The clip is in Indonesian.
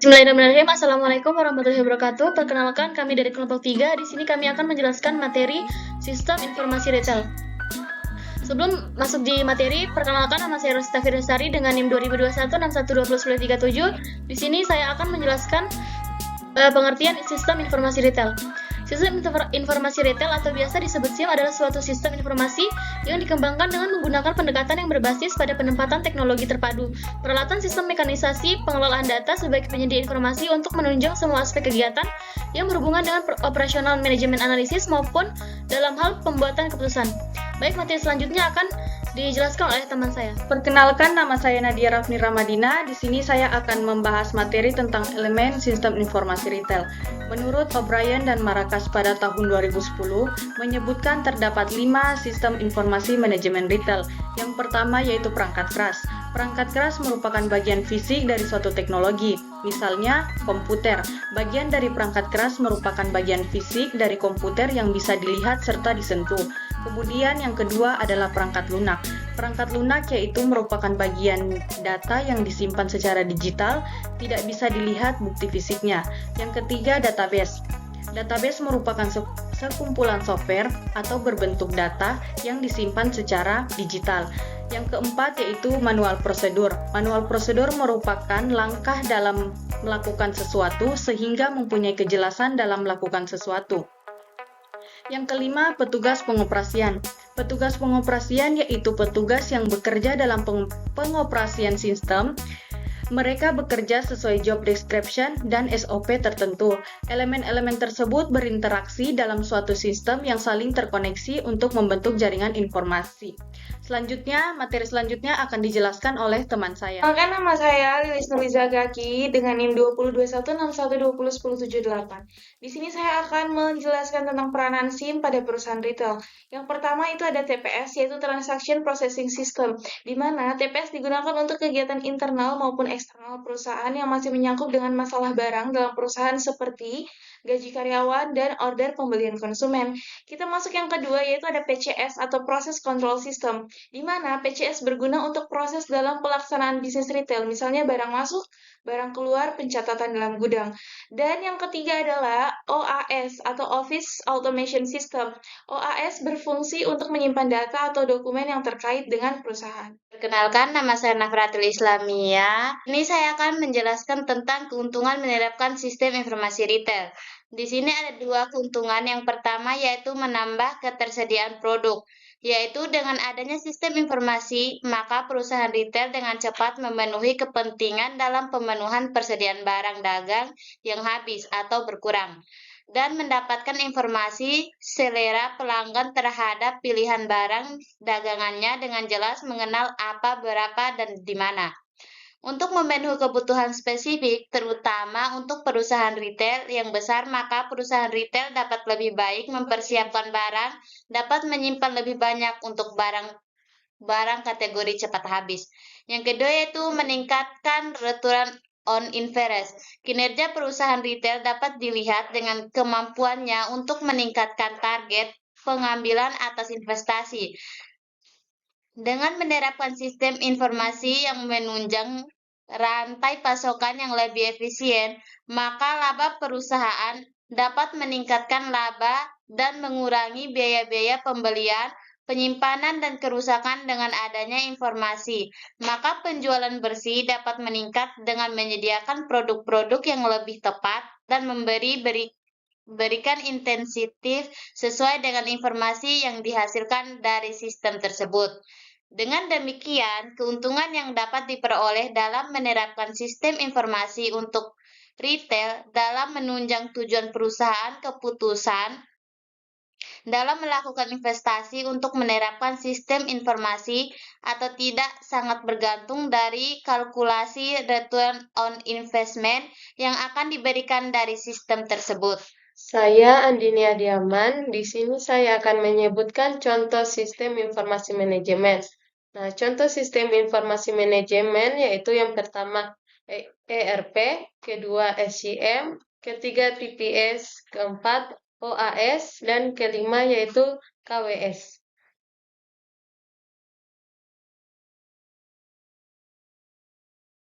Bismillahirrahmanirrahim. Assalamualaikum warahmatullahi wabarakatuh. Perkenalkan, kami dari kelompok 3. Di sini kami akan menjelaskan materi Sistem Informasi Retail. Sebelum masuk di materi, perkenalkan nama saya Rosita Firdasari dengan NIM 2021 Di sini saya akan menjelaskan pengertian Sistem Informasi Retail. Sistem informasi retail atau biasa disebut SIM adalah suatu sistem informasi yang dikembangkan dengan menggunakan pendekatan yang berbasis pada penempatan teknologi terpadu, peralatan sistem mekanisasi, pengelolaan data sebagai penyedia informasi untuk menunjang semua aspek kegiatan yang berhubungan dengan operasional manajemen analisis maupun dalam hal pembuatan keputusan. Baik, materi selanjutnya akan dijelaskan oleh teman saya. Perkenalkan, nama saya Nadia Rafni Ramadina. Di sini saya akan membahas materi tentang elemen sistem informasi retail. Menurut O'Brien dan Maracas pada tahun 2010, menyebutkan terdapat 5 sistem informasi manajemen retail. Yang pertama yaitu perangkat keras. Perangkat keras merupakan bagian fisik dari suatu teknologi, misalnya komputer. Bagian dari perangkat keras merupakan bagian fisik dari komputer yang bisa dilihat serta disentuh. Kemudian yang kedua adalah perangkat lunak. Perangkat lunak yaitu merupakan bagian data yang disimpan secara digital, tidak bisa dilihat bukti fisiknya. Yang ketiga, database. Database merupakan sekumpulan software atau berbentuk data yang disimpan secara digital. Yang keempat yaitu manual prosedur. Manual prosedur merupakan langkah dalam melakukan sesuatu sehingga mempunyai kejelasan dalam melakukan sesuatu. Yang kelima, petugas pengoperasian. Petugas pengoperasian yaitu petugas yang bekerja dalam pengoperasian sistem. Mereka bekerja sesuai job description dan SOP tertentu. Elemen-elemen tersebut berinteraksi dalam suatu sistem yang saling terkoneksi untuk membentuk jaringan informasi. Materi selanjutnya akan dijelaskan oleh teman saya. Perkenalkan, nama saya Lilis Nurliza Gaki dengan NIM 202161201078. Di sini saya akan menjelaskan tentang peranan SIM pada perusahaan retail. Yang pertama itu ada TPS, yaitu Transaction Processing System, di mana TPS digunakan untuk kegiatan internal maupun eksternal perusahaan yang masih menyangkut dengan masalah barang dalam perusahaan seperti gaji karyawan, dan order pembelian konsumen. Kita masuk yang kedua, yaitu ada PCS atau Process Control System, di mana PCS berguna untuk proses dalam pelaksanaan bisnis retail, misalnya barang masuk, barang keluar, pencatatan dalam gudang. Dan yang ketiga adalah OAS atau Office Automation System. OAS berfungsi untuk menyimpan data atau dokumen yang terkait dengan perusahaan. Perkenalkan, nama saya Nafratul Islamia. Ini saya akan menjelaskan tentang keuntungan menerapkan sistem informasi retail. Di sini ada 2 keuntungan. Yang pertama yaitu menambah ketersediaan produk, yaitu dengan adanya sistem informasi, maka perusahaan retail dengan cepat memenuhi kepentingan dalam pemenuhan persediaan barang dagang yang habis atau berkurang, dan mendapatkan informasi selera pelanggan terhadap pilihan barang dagangannya dengan jelas mengenal apa, berapa, dan di mana. Untuk memenuhi kebutuhan spesifik, terutama untuk perusahaan retail yang besar, maka perusahaan retail dapat lebih baik mempersiapkan barang, dapat menyimpan lebih banyak untuk barang kategori cepat habis. Yang kedua yaitu meningkatkan return on investment. Kinerja perusahaan retail dapat dilihat dengan kemampuannya untuk meningkatkan target pengambilan atas investasi. Dengan menerapkan sistem informasi yang menunjang rantai pasokan yang lebih efisien, maka laba perusahaan dapat meningkatkan laba dan mengurangi biaya-biaya pembelian, penyimpanan, dan kerusakan dengan adanya informasi. Maka penjualan bersih dapat meningkat dengan menyediakan produk-produk yang lebih tepat dan berikan intensitif sesuai dengan informasi yang dihasilkan dari sistem tersebut. Dengan demikian, keuntungan yang dapat diperoleh dalam menerapkan sistem informasi untuk retail dalam menunjang tujuan perusahaan keputusan dalam melakukan investasi untuk menerapkan sistem informasi atau tidak sangat bergantung dari kalkulasi return on investment yang akan diberikan dari sistem tersebut. Saya Andinia Diaman. Di sini saya akan menyebutkan contoh sistem informasi manajemen. Nah, contoh sistem informasi manajemen yaitu yang pertama ERP, kedua SCM, ketiga TPS, keempat OAS, dan kelima yaitu KWS.